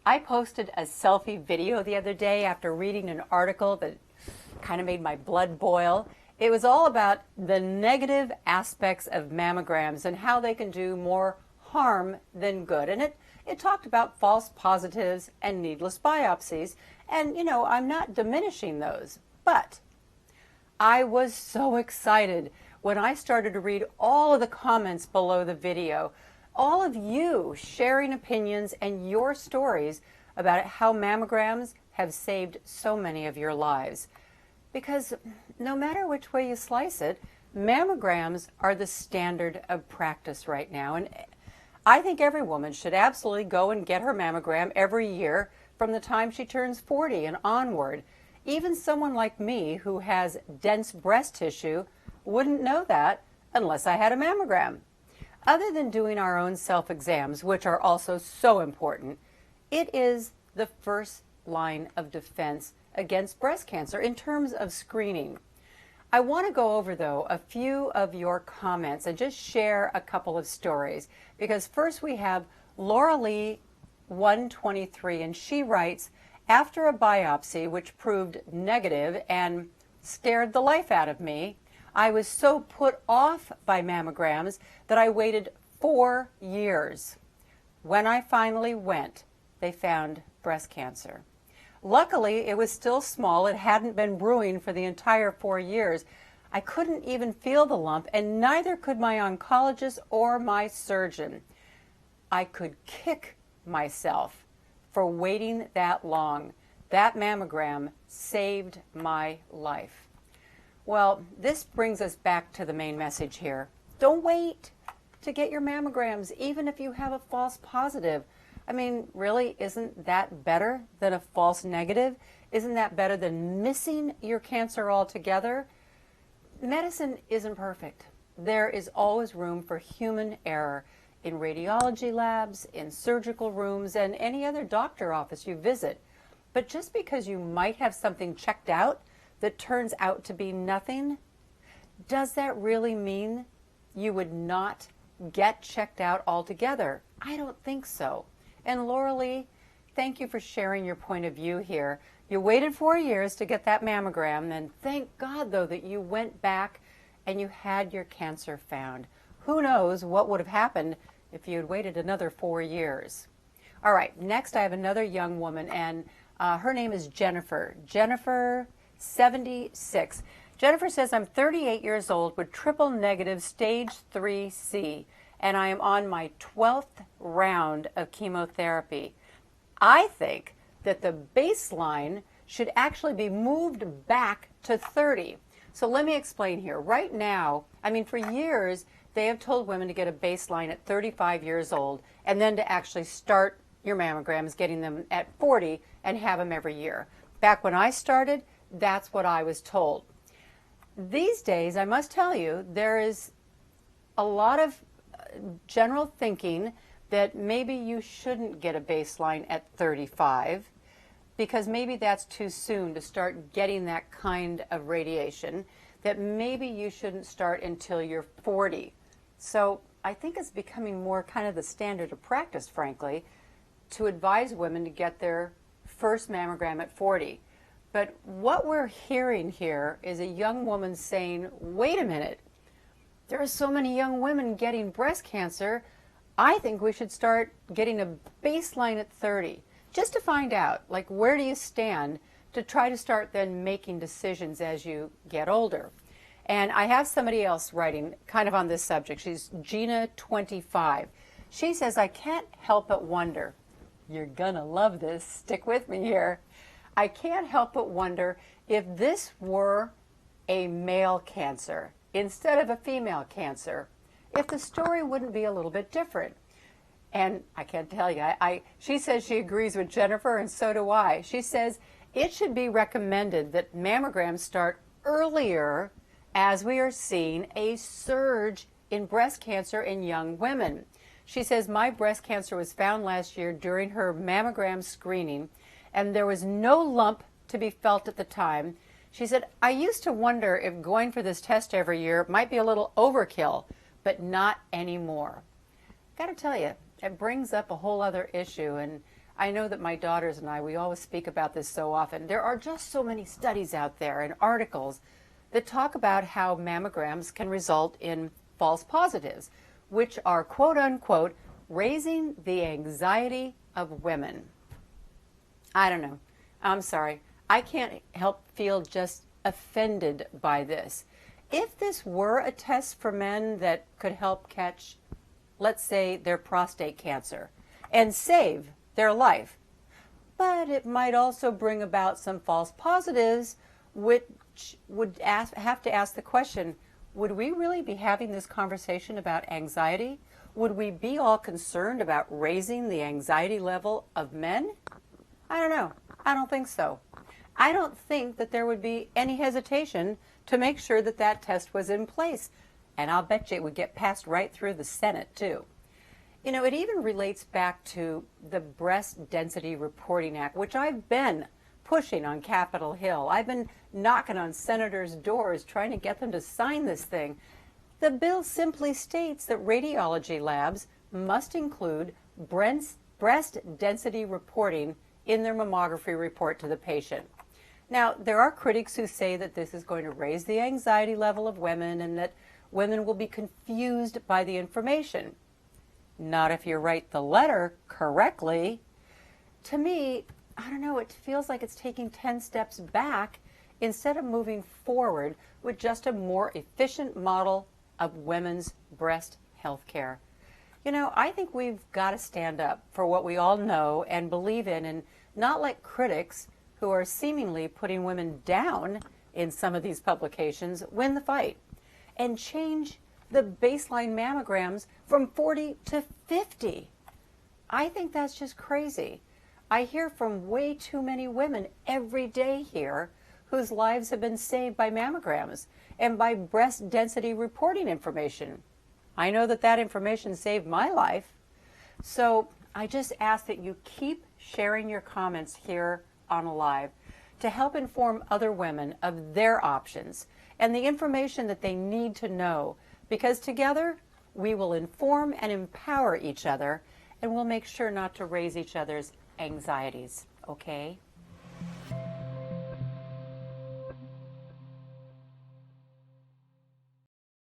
I posted a selfie video the other day after reading an article that kind of made my blood boil. It was all about the negative aspects of mammograms and how they can do more harm than good. And it talked about false positives and needless biopsies. And, I'm not diminishing those. But I was so excited when I started to read all of the comments below the video. All of you sharing opinions and your stories about how mammograms have saved so many of your lives. Because no matter which way you slice it, mammograms are the standard of practice right now. And I think every woman should absolutely go and get her mammogram every year from the time she turns 40 and onward. Even someone like me who has dense breast tissue wouldn't know that unless I had a mammogram. Other than doing our own self-exams, which are also so important, it is the first line of defense against breast cancer in terms of screening. I want to go over, though, a few of your comments and just share a couple of stories. Because first we have Laura Lee 123, and she writes, after a biopsy which proved negative and scared the life out of me, I was so put off by mammograms that I waited 4 years. When I finally went, they found breast cancer. Luckily, it was still small. It hadn't been brewing for the entire 4 years. I couldn't even feel the lump, and neither could my oncologist or my surgeon. I could kick myself for waiting that long. That mammogram saved my life. Well, this brings us back to the main message here. Don't wait to get your mammograms, even if you have a false positive. I mean, really, isn't that better than a false negative? Isn't that better than missing your cancer altogether? Medicine isn't perfect. There is always room for human error in radiology labs, in surgical rooms, and any other doctor office you visit. But just because you might have something checked out that turns out to be nothing, does that really mean you would not get checked out altogether? I don't think so. And Laura Lee, thank you for sharing your point of view here. You waited 4 years to get that mammogram, and thank God, though, that you went back and you had your cancer found. Who knows what would have happened if you had waited another 4 years. All right, next I have another young woman, and her name is Jennifer. Jennifer 76. Jennifer says, I'm 38 years old with triple negative stage 3C, and I am on my 12th round of chemotherapy. I think that the baseline should actually be moved back to 30. So let me explain here. Right now, for years, they have told women to get a baseline at 35 years old and then to actually start your mammograms, getting them at 40 and have them every year. Back when I started, that's what I was told. These days, I must tell you, there is a lot of general thinking that maybe you shouldn't get a baseline at 35 because maybe that's too soon to start getting that kind of radiation, that maybe you shouldn't start until you're 40. So I think it's becoming more kind of the standard of practice, frankly, to advise women to get their first mammogram at 40. But what we're hearing here is a young woman saying, wait a minute, there are so many young women getting breast cancer. I think we should start getting a baseline at 30, just to find out, like, where do you stand to try to start then making decisions as you get older. And I have somebody else writing kind of on this subject. She's Gina 25. She says, I can't help but wonder, you're gonna love this, stick with me here. I can't help but wonder if this were a male cancer instead of a female cancer, if the story wouldn't be a little bit different. And I can't tell you, she says she agrees with Jennifer, and so do I. She says it should be recommended that mammograms start earlier, as we are seeing a surge in breast cancer in young women. She says, my breast cancer was found last year during her mammogram screening, and there was no lump to be felt at the time. She said, I used to wonder if going for this test every year might be a little overkill, but not anymore. Got to tell you, it brings up a whole other issue, and I know that my daughters and I, we always speak about this so often. There are just so many studies out there and articles that talk about how mammograms can result in false positives, which are, quote unquote, raising the anxiety of women. I don't know. I'm sorry. I can't help feel just offended by this. If this were a test for men that could help catch, let's say, their prostate cancer and save their life, but it might also bring about some false positives, which would have to ask the question, would we really be having this conversation about anxiety? Would we be all concerned about raising the anxiety level of men? I don't know. I don't think so. I don't think that there would be any hesitation to make sure that that test was in place. And I'll bet you it would get passed right through the Senate, too. You know, it even relates back to the Breast Density Reporting Act, which I've been pushing on Capitol Hill. I've been knocking on senators' doors trying to get them to sign this thing. The bill simply states that radiology labs must include breast density reporting in their mammography report to the patient. Now, there are critics who say that this is going to raise the anxiety level of women and that women will be confused by the information. Not if you write the letter correctly. To me, I don't know, it feels like it's taking 10 steps back instead of moving forward with just a more efficient model of women's breast health care. You know, I think we've got to stand up for what we all know and believe in and not let critics who are seemingly putting women down in some of these publications win the fight and change the baseline mammograms from 40 to 50. I think that's just crazy. I hear from way too many women every day here whose lives have been saved by mammograms and by breast density reporting information. I know that that information saved my life. So I just ask that you keep sharing your comments here on Alive to help inform other women of their options and the information that they need to know, because together we will inform and empower each other and we'll make sure not to raise each other's anxieties, okay?